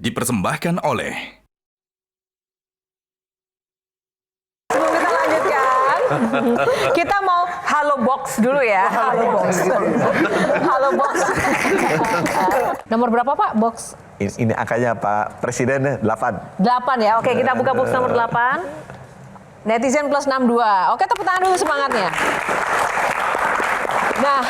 dipersembahkan oleh Sebelum kita lanjutkan, kita mau Halo Box dulu ya. Halo Box. Halo Box. Nomor berapa Pak box? Ini angkanya Pak Presiden 8. 8 ya. Oke, kita buka box nomor 8. Netizen plus 62. Oke, tepuk tangan dulu semangatnya. Nah,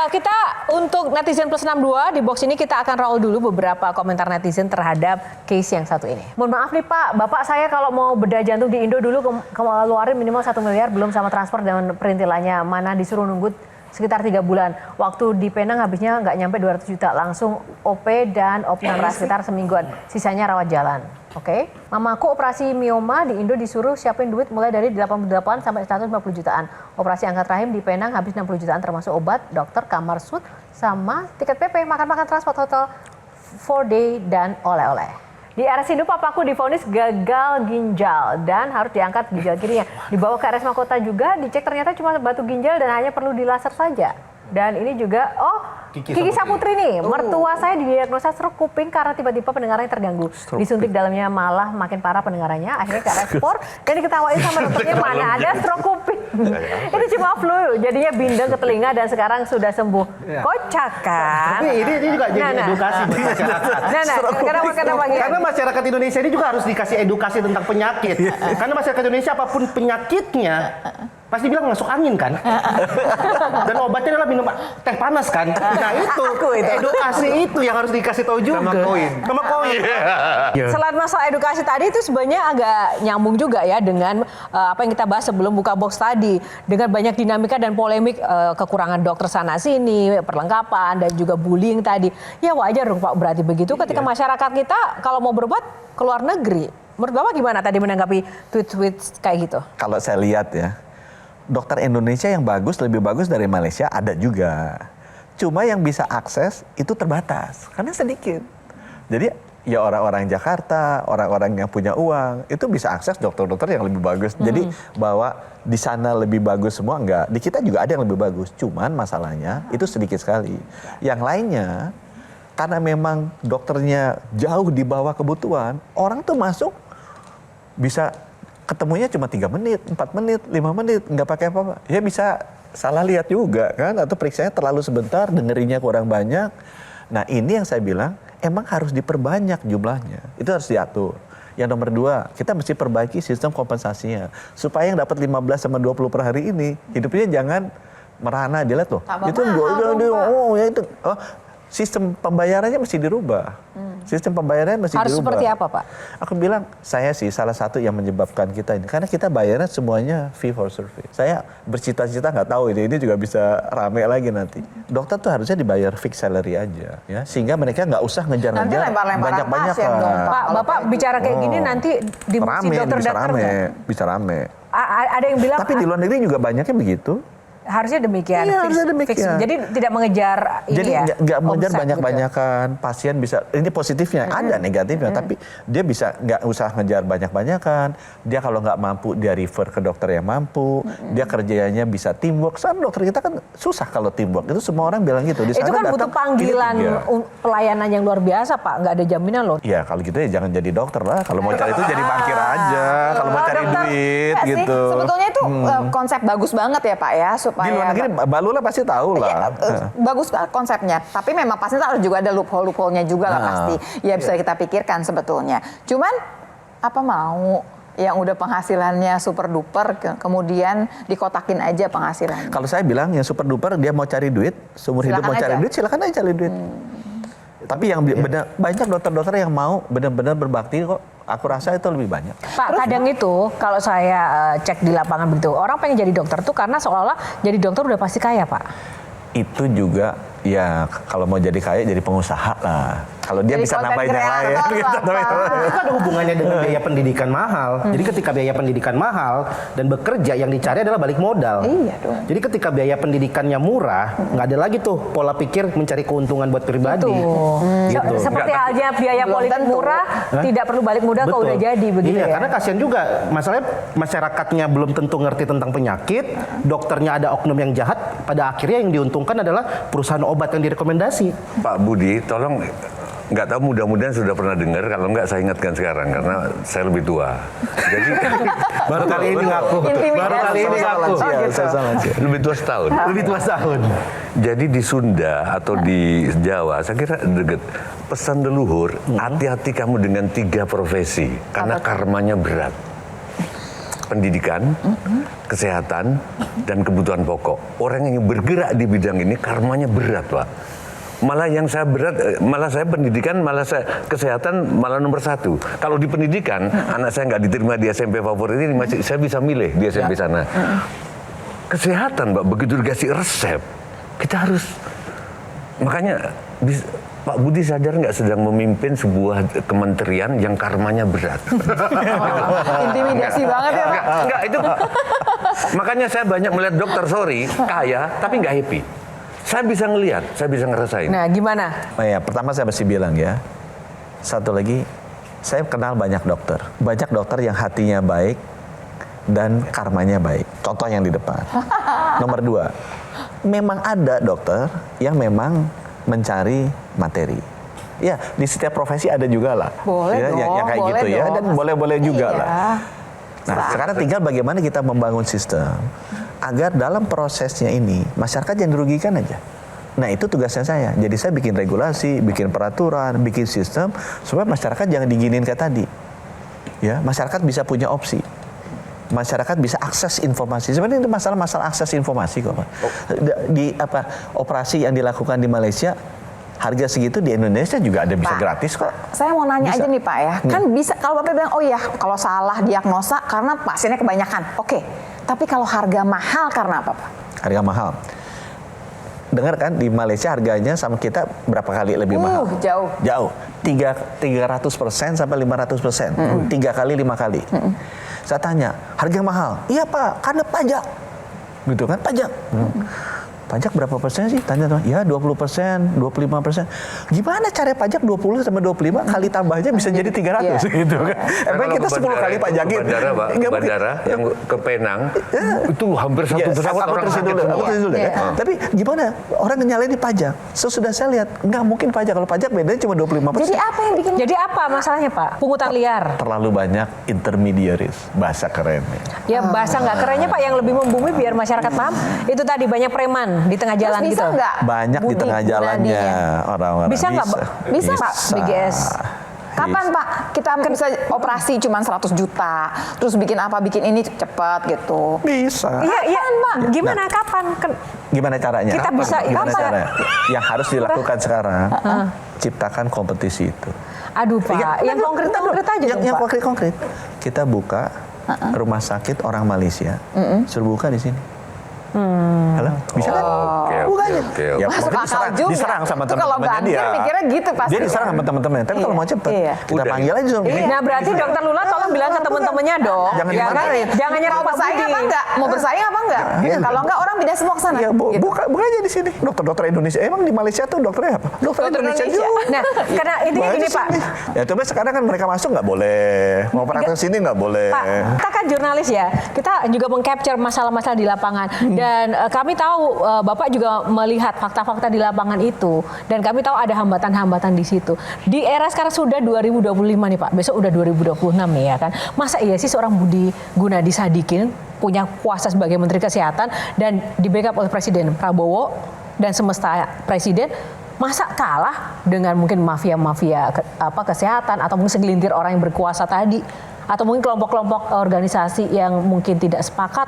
kita untuk netizen plus 62 di box ini kita akan roll dulu beberapa komentar netizen terhadap case yang satu ini. Mohon maaf nih Pak, Bapak saya kalau mau bedah jantung di Indo dulu keluarin minimal 1 miliar belum sama transfer dan perintilannya. Mana disuruh nunggu sekitar 3 bulan. Waktu di Penang habisnya nggak nyampe 200 juta. Langsung OP dan opname sekitar semingguan. Sisanya rawat jalan. Oke. Mamaku operasi mioma di Indo disuruh siapin duit mulai dari 88 sampai 150 jutaan. Operasi angkat rahim di Penang habis 60 jutaan termasuk obat, dokter, kamar suit, sama tiket PP, makan-makan transport hotel 4-day dan oleh-oleh. Di RS Indo papaku divonis gagal ginjal dan harus diangkat ginjal kirinya. Dibawa ke RS Mahkota juga, dicek ternyata cuma batu ginjal dan hanya perlu dilaser saja. Dan ini juga, Kiki Saputri nih, mertua saya didiagnosa stroke kuping karena tiba-tiba pendengarannya terganggu. Disuntik dalamnya malah makin parah pendengarannya, akhirnya ke ekspor dan diketawain sama dokternya mana ada stroke kuping. Itu cuma flu, jadinya bindeng ke telinga dan sekarang sudah sembuh. Kocak kan? Tapi ini juga jadi edukasi buat masyarakat. Kenapa? Karena masyarakat Indonesia ini juga harus dikasih edukasi tentang penyakit. Karena masyarakat Indonesia apapun penyakitnya, pasti bilang masuk angin kan? Dan obatnya adalah minum teh panas kan? Nah itu, edukasi itu yang harus dikasih tahu juga. Sama koin. Selain masalah edukasi tadi itu sebenarnya agak nyambung juga ya dengan apa yang kita bahas sebelum buka box tadi. Dengan banyak dinamika dan polemik kekurangan dokter sana sini, perlengkapan dan juga bullying tadi. Ya wajar dong Pak berarti begitu ketika masyarakat kita kalau mau berobat ke luar negeri. Menurut Bapak gimana tadi menanggapi tweet-tweet kayak gitu? Kalau saya lihat ya, dokter Indonesia yang bagus, lebih bagus dari Malaysia ada juga. Cuma yang bisa akses itu terbatas, karena sedikit. Jadi ya orang-orang Jakarta, orang-orang yang punya uang, itu bisa akses dokter-dokter yang lebih bagus. Jadi bahwa di sana lebih bagus semua, enggak. Di kita juga ada yang lebih bagus, cuman masalahnya itu sedikit sekali. Yang lainnya, karena memang dokternya jauh di bawah kebutuhan, orang tuh masuk bisa ketemunya cuma 3 menit, 4 menit, 5 menit, nggak pakai apa-apa. Ya bisa salah lihat juga kan, atau periksanya terlalu sebentar, dengerinnya kurang banyak. Nah ini yang saya bilang, emang harus diperbanyak jumlahnya. Itu harus diatur. Yang nomor 2, kita mesti perbaiki sistem kompensasinya. Supaya yang dapat 15 sama 20 per hari ini, hidupnya jangan merana. Dilihat loh. Itu sistem pembayarannya mesti dirubah. Sistem pembayarannya mesti harus dirubah. Seperti apa Pak? Aku bilang, saya sih salah satu yang menyebabkan kita ini. Karena kita bayarnya semuanya fee for service. Saya bercita-cita nggak tahu ini juga bisa rame lagi nanti. Dokter tuh harusnya dibayar fixed salary aja. Ya, sehingga mereka nggak usah ngejar-ngejar banyak-banyak. Pak, Bapak bicara kayak gini nanti di dokter-dokter bisa rame. Ada yang bilang. Tapi di luar negeri juga banyaknya begitu. Harusnya demikian. Iya, harusnya demikian. Jadi tidak mengejar ini ya. Jadi nggak mengejar banyak-banyakan. Gitu. Pasien bisa, ini positifnya, ada negatifnya. Tapi dia bisa nggak usah ngejar banyak-banyakan. Dia kalau nggak mampu, dia refer ke dokter yang mampu. Dia kerjanya bisa teamwork. Soalnya dokter kita kan susah kalau teamwork. Itu semua orang bilang gitu. Di itu kan butuh panggilan pelayanan yang luar biasa Pak. Nggak ada jaminan loh. Iya kalau gitu ya jangan jadi dokter lah. Kalau mau cari itu jadi bankir aja. Kalau mau cari duit gitu. Sebetulnya itu konsep bagus banget ya Pak ya. Di luar negeri Mbak Lula pasti tahu lah. Bagus konsepnya, tapi memang pasti harus juga ada loophole-nya juga lah pasti. Ya bisa kita pikirkan sebetulnya. Cuman apa mau yang udah penghasilannya super duper kemudian dikotakin aja penghasilannya. Kalau saya bilang yang super duper dia mau cari duit, seumur hidup mau cari duit, silakan aja cari duit. Tapi yang benar banyak dokter-dokter yang mau benar-benar berbakti kok. Aku rasa itu lebih banyak. Pak, kadang itu kalau saya cek di lapangan begitu, orang pengen jadi dokter tuh karena seolah-olah jadi dokter udah pasti kaya, Pak. Itu juga ya kalau mau jadi kaya jadi pengusaha lah. Kalau dia jadi bisa nambahin yang lain. Itu ada hubungannya dengan biaya pendidikan mahal. Jadi ketika biaya pendidikan mahal dan bekerja yang dicari adalah balik modal. Iya dong. Jadi ketika biaya pendidikannya murah, nggak ada lagi tuh pola pikir mencari keuntungan buat pribadi. Gitu. Seperti halnya biaya politik murah, tidak perlu balik modal kalau udah jadi begitu ya. Karena kasihan juga, masalahnya masyarakatnya belum tentu ngerti tentang penyakit, dokternya ada oknum yang jahat, pada akhirnya yang diuntungkan adalah perusahaan obat yang direkomendasi. Pak Budi, tolong nggak tahu, mudah-mudahan sudah pernah dengar. Kalau nggak saya ingatkan sekarang karena saya lebih tua. Jadi Baru kali ini ngaku. Intimidasi. Baru kali ini ngaku. Oh, gitu. lebih tua setahun. Lebih tua setahun. Jadi di Sunda atau di Jawa, saya kira deket pesan leluhur, hati-hati kamu dengan 3 profesi karena karmanya berat. Pendidikan, kesehatan, dan kebutuhan pokok. Orang yang bergerak di bidang ini karmanya berat, Pak. Malah yang saya berat, malah saya pendidikan, malah saya kesehatan, malah nomor 1. Kalau di pendidikan, anak saya nggak diterima di SMP favorit ini, masih saya bisa milih di SMP sana. Kesehatan, Pak, begitu dikasih resep, kita harus, makanya Pak Budi sadar nggak sedang memimpin sebuah kementerian yang karmanya berat? Intimidasi banget ya Pak. Enggak, itu. Makanya saya banyak melihat dokter, kaya, tapi nggak happy. Saya bisa ngelihat, saya bisa ngerasain. Nah, gimana? Nah ya, pertama saya mesti bilang ya, satu lagi, saya kenal banyak dokter. Banyak dokter yang hatinya baik dan karmanya baik. Contoh yang di depan. Nomor 2, memang ada dokter yang memang mencari materi. Ya, di setiap profesi ada juga lah. Boleh ya, dong, yang kayak boleh gitu ya, dong. dan boleh-boleh juga Iya. lah. Nah, sekarang tinggal bagaimana kita membangun sistem agar dalam prosesnya ini masyarakat jangan dirugikan aja. Nah, itu tugasnya saya. Jadi saya bikin regulasi, bikin peraturan, bikin sistem supaya masyarakat jangan diginin kayak tadi. Ya, masyarakat bisa punya opsi. Masyarakat bisa akses informasi. Sebenarnya itu masalah akses informasi kok, Pak. Di operasi yang dilakukan di Malaysia, harga segitu di Indonesia juga ada bisa Pak, gratis kok. Saya mau nanya Bisa. aja nih Pak ya, kan bisa kalau Bapak bilang, oh ya kalau salah diagnosa karena pasiennya kebanyakan, oke. Tapi kalau harga mahal karena apa Pak? Harga mahal. Dengar kan di Malaysia harganya sama kita berapa kali lebih mahal? Jauh. Jauh. 300% sampai 500%. 3 kali, 5 kali. Saya tanya, harga mahal? Iya Pak, karena pajak. Gitu kan, pajak. Pajak berapa persen sih? Tanya tuh. Ya 20%, 25%. Gimana cara pajak 20 sampai 25 kali tambahnya bisa jadi 300 gitu kan. Emang kita 10 kali pajakin. Bandara, Pak, Nggak mungkin. bandara yang ke Penang, itu hampir satu Ya, pesawat aku orang terusin sakit dulu, semua. aku terusin dulu ya. Tapi gimana? Orang nyalain di pajak. Sesudah saya lihat, nggak mungkin pajak. Kalau pajak bedanya cuma 25%. Jadi apa yang bikin? Jadi apa masalahnya, Pak? Pungutan liar. Terlalu banyak intermediaries, bahasa keren. Ya bahasa nggak kerennya Pak yang lebih membumi biar masyarakat paham. Itu tadi banyak preman di tengah jalan Terus gitu. bisa nggak? Banyak di Budi tengah jalannya Gunadinya? orang-orang. Bisa nggak, Pak? Bisa, Pak? BGS. Kapan Pak kita bisa operasi cuma 100 juta, terus bikin apa, bikin ini cepat gitu? Bisa. Iya, iya. Gimana kapan? Gimana caranya? Kita bisa- Gimana kapan? caranya? Yang harus dilakukan sekarang, ciptakan kompetisi itu. Aduh Pak, yang konkret-konkret aja dong, Yang Pak. konkret-konkret. Kita buka rumah sakit orang Malaysia, suruh buka di sini. Halo, bisa kan? Oke. Ya, Masuk mungkin akal juga. diserang sama Itu kalau teman-temannya dia. banjir mikirnya gitu pasti. Dia diserang sama teman-temannya. Tapi kalau Iya. mau cepet, Iya. kita Udah. panggil aja. Nah berarti Dokter Lula tolong bilang ke teman-temannya dong. Jangan ya kan? dimarahin. Jangan nyerang Mau Pak bersaing Budi. apa enggak? Mau bersaing apa enggak? Iya. Kalau enggak orang pindah semua ke sana. Iya, Gitu. buka aja di sini. Dokter-dokter Indonesia. Emang di Malaysia tuh dokternya apa? Dokter Indonesia juga. Nah, karena intinya Buka gini aja Pak. sini. Ya coba sekarang kan mereka masuk nggak boleh. Mau praktek sini nggak boleh. Pak, kita kan jurnalis ya, kita juga meng-capture masalah-masalah di lapangan. Dan kami tahu Bapak juga melihat fakta-fakta di lapangan itu. Dan kami tahu ada hambatan-hambatan di situ. Di era sekarang sudah 2025 nih Pak, besok udah 2026 nih ya kan. Masa iya sih seorang Budi Gunadi Sadikin punya kuasa sebagai Menteri Kesehatan dan di backup oleh Presiden Prabowo dan semesta Presiden, masa kalah dengan mungkin mafia-mafia kesehatan atau mungkin segelintir orang yang berkuasa tadi atau mungkin kelompok-kelompok organisasi yang mungkin tidak sepakat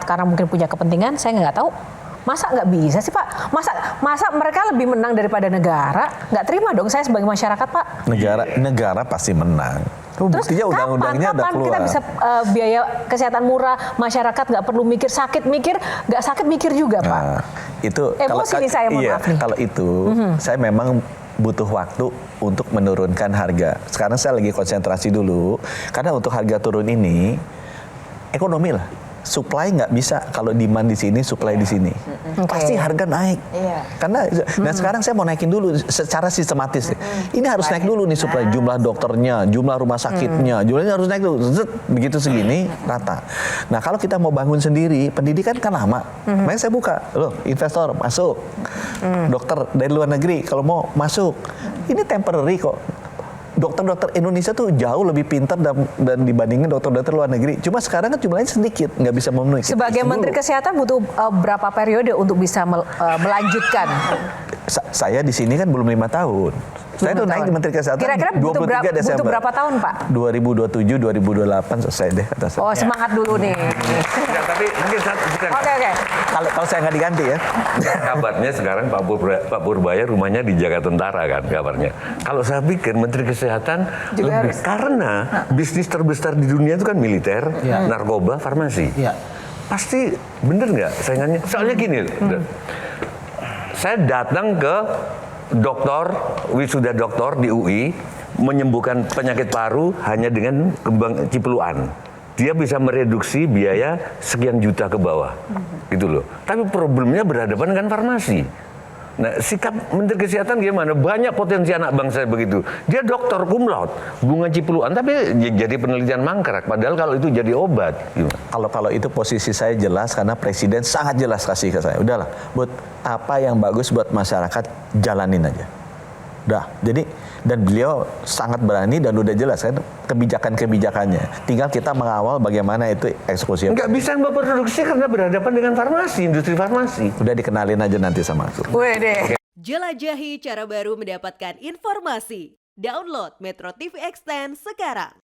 karena mungkin punya kepentingan, saya nggak tahu. Masa nggak bisa sih Pak? Masa mereka lebih menang daripada negara? Nggak terima dong saya sebagai masyarakat Pak. Negara pasti menang. Terus Buktinya undang-undangnya udah kapan keluar. kita bisa biaya kesehatan murah, masyarakat nggak perlu mikir sakit nggak sakit mikir juga Pak. Nah, itu Emosi nih saya, mohon iya, maaf nih. kalau itu saya memang butuh waktu untuk menurunkan harga. Sekarang saya lagi konsentrasi dulu karena untuk harga turun ini ekonomi lah. Supply nggak bisa kalau demand di sini, supply di sini. Pasti harga naik. Iya. Karena dan sekarang saya mau naikin dulu secara sistematis. Ini harus naik dulu nih supply, jumlah dokternya, jumlah rumah sakitnya, jumlahnya harus naik dulu. Zet, begitu segini rata. Nah, kalau kita mau bangun sendiri, pendidikan kan lama. Makanya saya buka, loh, investor masuk. Dokter dari luar negeri kalau mau masuk. ini temporary kok. Dokter-dokter Indonesia tuh jauh lebih pintar dan dibandingin dokter-dokter luar negeri. Cuma sekarang kan jumlahnya sedikit, nggak bisa memenuhi. Sebagai Menteri Kesehatan butuh berapa periode untuk bisa melanjutkan? Saya di sini kan belum 5 tahun. Saya tuh naik di Menteri Kesehatan Kira-kira butuh 23 Desember. butuh berapa tahun, Pak? 2027, 2028 selesai deh kata saya. Oh, semangat dulu nih. Ya, tapi mungkin Oke. Kalau saya nggak diganti ya. kabarnya sekarang Pak Purbaya rumahnya di Jaga Tentara kan kabarnya. Kalau saya pikir Menteri Kesehatan Juga lebih harus. karena bisnis terbesar di dunia itu kan militer, narkoba, farmasi. Iya. Pasti bener nggak saingannya? Soalnya gini, saya datang ke wisuda doktor di UI menyembuhkan penyakit paru hanya dengan kembang cipeluan. Dia bisa mereduksi biaya sekian juta ke bawah, gitu loh. Tapi problemnya berhadapan dengan farmasi. Nah, sikap Menteri Kesehatan gimana? Banyak potensi anak bangsa begitu. Dia dokter cum laude, bunga cipeluan, tapi jadi penelitian mangkrak. Padahal kalau itu jadi obat. Gimana? Kalau itu posisi saya jelas karena presiden sangat jelas kasih ke saya. Udahlah, buat apa yang bagus buat masyarakat jalanin aja. Udah. Jadi dan beliau sangat berani dan udah jelas kan kebijakan-kebijakannya. Tinggal kita mengawal bagaimana itu eksekusi. Nggak bisa memproduksi karena berhadapan dengan farmasi, industri farmasi. Udah dikenalin aja nanti sama aku. Wede. Jelajahi cara baru mendapatkan informasi. Download Metro TV Extend sekarang.